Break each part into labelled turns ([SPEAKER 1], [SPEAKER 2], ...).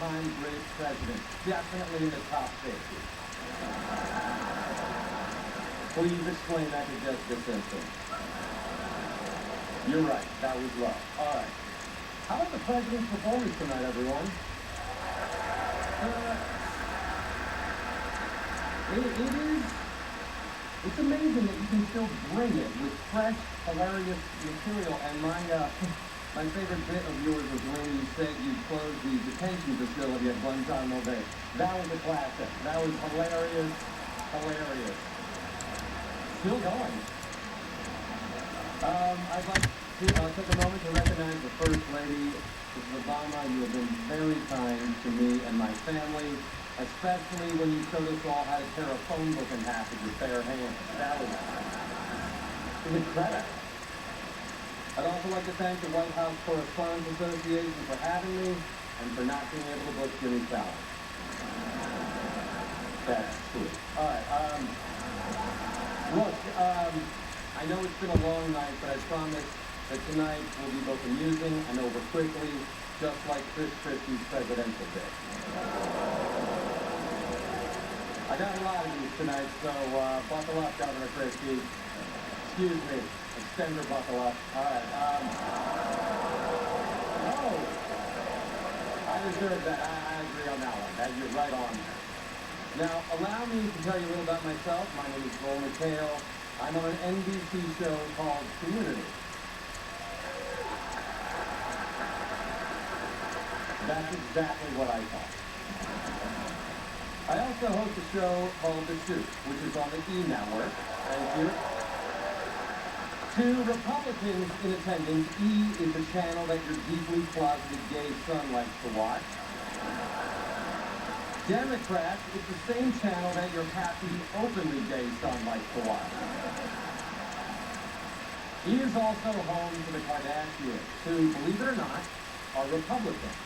[SPEAKER 1] all-time great president. Definitely in the top 50. Please explain that to Jessica Simpson. You're right. That was low. All right. How about the president's performance tonight, everyone? It's amazing that you can still bring it with fresh, hilarious material. And my favorite bit of yours was when you said you closed the detention facility at Guantanamo Bay. That was a classic. That was hilarious. Still going. I'd like to take a moment to recognize the First Lady, Mrs. Obama. You have been very kind to me and my family, especially when you showed us all how to tear a phone book in half with your bare hands. That was incredible. I'd also like to thank the White House Correspondents Association for having me and for not being able to book Jimmy Fallon. That's true. All right. Look, I know it's been a long night, but I promise that tonight will be both amusing and over quickly, just like Chris Christie's presidential bid. I got a lot of these tonight, so buckle up, Governor Christie. Excuse me, extender buckle up. All right. Oh, I deserve that. I agree on that one. You're right on there. Now, allow me to tell you a little about myself. My name is McHale. I'm on an NBC show called Community. That's exactly what I thought. I also host a show called The Shoot, which is on the E! Network. Thank you. To Republicans in attendance, E! is the channel that your deeply closeted gay son likes to watch. Democrats, it's the same channel that your happy, openly gay son likes to watch. E! is also home to the Kardashians, who, believe it or not, are Republicans.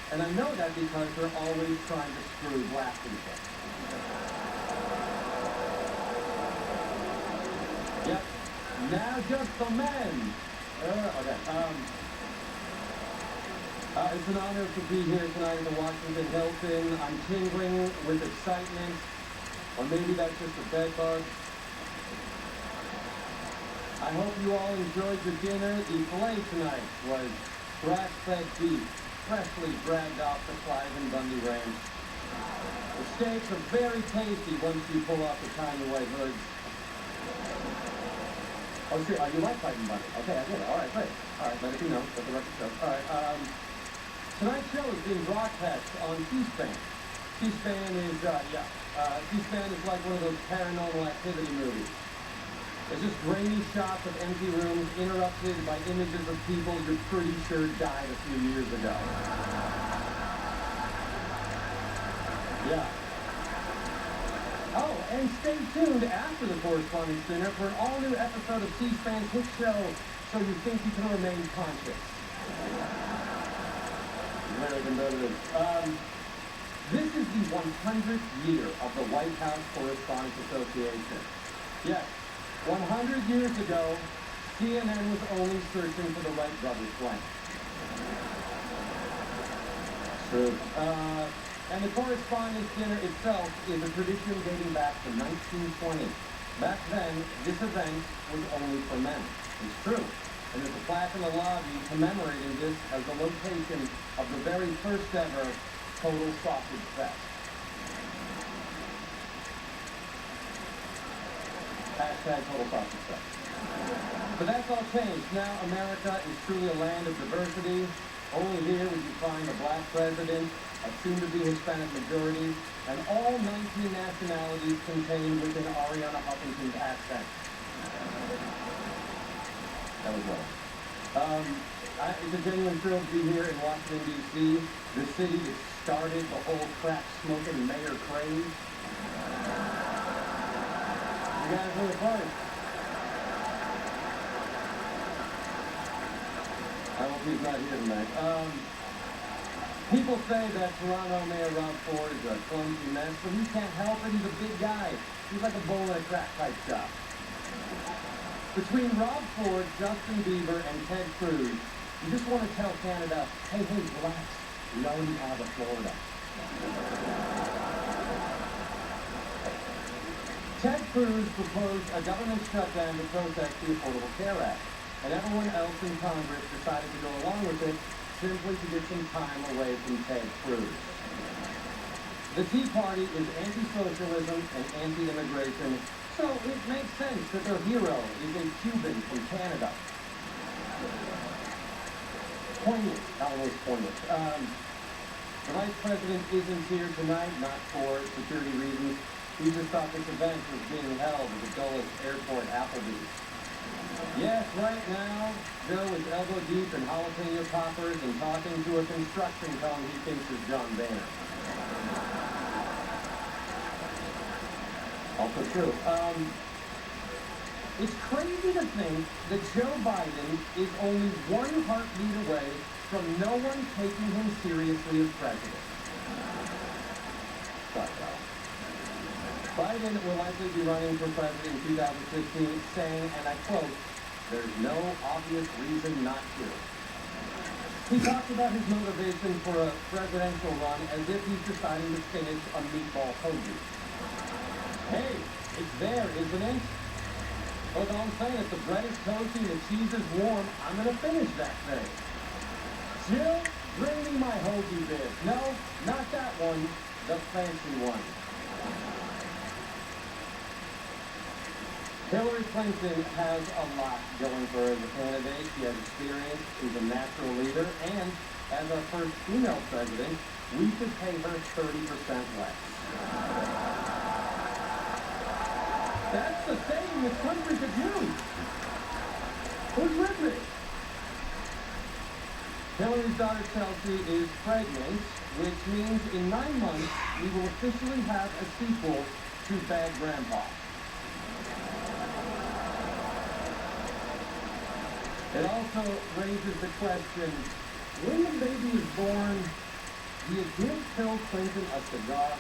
[SPEAKER 1] And I know that because they're always trying to screw black people. Yep. Now just the men. Okay. It's an honor to be here tonight at the Washington Hilton. I'm tingling with excitement, or maybe that's just a bed bug. I hope you all enjoyed your dinner. The filet tonight was grass-fed beef, freshly dragged off the Clive and Bundy Ranch. The steaks are very tasty once you pull off the tiny white hoods. Oh, sure. You like Clive and Bundy? Okay, I get it. All right, great. All right, let it be known. Let the record show. All right. Tonight's show is being broadcast on C-SPAN. C-SPAN is, C-SPAN is like one of those paranormal activity movies. It's just grainy shots of empty rooms interrupted by images of people you're pretty sure died a few years ago. Yeah. Oh, and stay tuned after the Correspondents Dinner for an all-new episode of C-SPAN's hit show, So You Think You Can Remain Conscious. Very competitive. This is the 100th year of the White House Correspondents Association. Yes, 100 years ago, CNN was only searching for the Wright brothers' plane. True. And the Correspondents' Dinner itself is a tradition dating back to 1920. Back then, this event was only for men. It's true. And there's a plaque in the lobby commemorating this as the location of the very first ever Total Sausage Fest. Hashtag Total Sausage Fest. But that's all changed. Now America is truly a land of diversity. Only here would you find a black president, a soon-to-be Hispanic majority, and all 19 nationalities contained within Ariana Huffington's accent. That was well. It's a genuine thrill to be here in Washington, D.C. The city that started the whole crack-smoking mayor craze. You guys were the first. I hope he's not here tonight. People say that Toronto Mayor Rob Ford is a clumsy mess, but he can't help it. He's a big guy. He's like a bowl in a crack pipe shop. Between Rob Ford, Justin Bieber, and Ted Cruz, you just want to tell Canada, hey, relax. Lone Harbor, Florida. Ted Cruz proposed a government shutdown to protest the Affordable Care Act, and everyone else in Congress decided to go along with it simply to get some time away from Ted Cruz. The Tea Party is anti-socialism and anti-immigration, so it makes sense that their hero is a Cuban from Canada. Poignant, almost poignant. The Vice President isn't here tonight, not for security reasons. We just thought this event was being held at the Dulles Airport Applebee's. Yes, right now, Joe is elbow deep in jalapeno poppers and talking to a construction cone he thinks is John Boehner. Also true. It's crazy to think that Joe Biden is only one heartbeat away from no one taking him seriously as president. But, Biden will likely be running for president in 2016, saying, and I quote, "There's no obvious reason not to." He talks about his motivation for a presidential run as if he's deciding to finish a meatball hoagie. Hey, it's there, isn't it? Look, all I'm saying, if the bread is toasty and the cheese is warm, I'm going to finish that thing. Jill, bring me my hoagie bib. No, not that one, the fancy one. Hillary Clinton has a lot going for her as a candidate. She has experience, she's a natural leader, and as our first female president, we should pay her 30% less. That's the saying this country could use. Who's with me? Hillary's daughter Chelsea is pregnant, which means in 9 months we will officially have a sequel to Bad Grandpa. It also raises the question, when the baby is born, do you give Bill Clinton a cigar?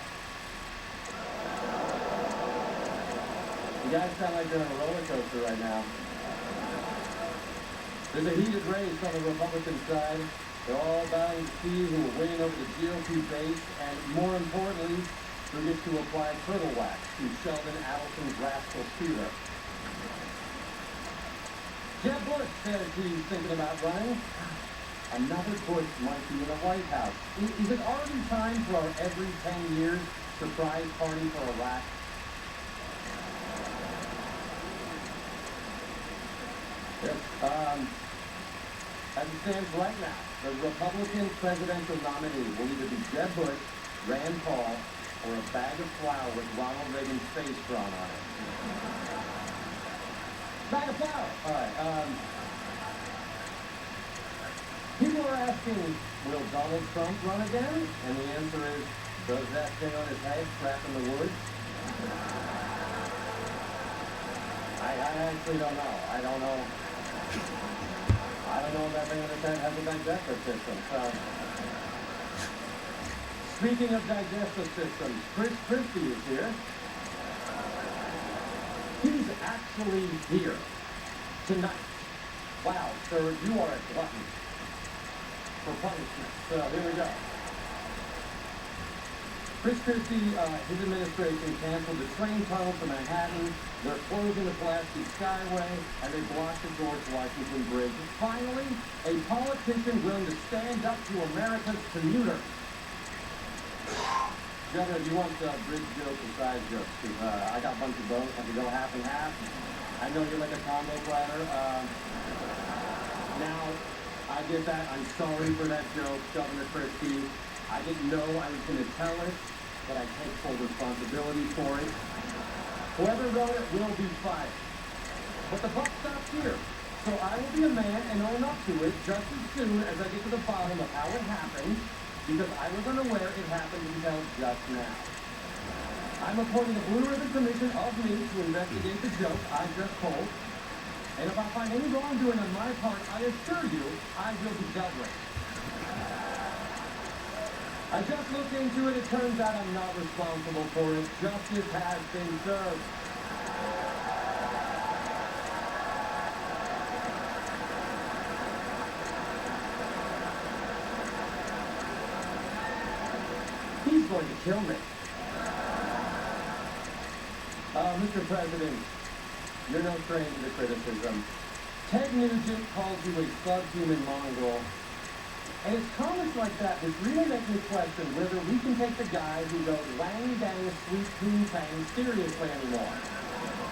[SPEAKER 1] You guys sound like you're on a roller coaster right now. There's a heated race on the Republican side. They're all battling to see who will win over the GOP base, and more importantly, who gets to apply turtle wax to Sheldon Adelson's rascal shooter. Jeb Bush says he's thinking about running. Another Bush might be in the White House. Is it already time for our every 10 years surprise party for Iraq? Yes. As it stands right now, the Republican presidential nominee will either be Jeb Bush, Rand Paul, or a bag of flour with Ronald Reagan's face drawn on it. Bag of flour. All right. People are asking, will Donald Trump run again? And the answer is, does that thing on his head crap in the woods? I actually don't know. I don't know if that thing on his head has a digestive system. Speaking of digestive systems, Chris Christie is here. He's actually here tonight. Wow, sir, you are a glutton for punishment. So here we go. Chris Christie, his administration canceled the train tunnel to Manhattan. They're closing the Pulaski Skyway, and they blocked the George Washington Bridge. Finally, a politician willing to stand up to America's commuters. Governor, do you want bridge jokes or side jokes? I got a bunch of both. I can go half and half. I know you're like a combo platter. Now, I get that. I'm sorry for that joke, Governor Christie. I didn't know I was going to tell it, but I take full responsibility for it. Whoever wrote it will be fired. But the buck stops here. So I will be a man and own up to it just as soon as I get to the bottom of how it happened, because I was unaware it happened until just now. I'm appointing a Blue Ribbon Commission of me to investigate the joke I just told. And if I find any wrongdoing on my part, I assure you, I will be dealt with. I just looked into it. It turns out I'm not responsible for it. Justice has been served. He's going to kill me. Mr. President, you're no stranger to criticism. Ted Nugent calls you a subhuman mongrel. And it's comments like that that really make me question whether we can take the guy who goes wang dang sweet poontang seriously anymore.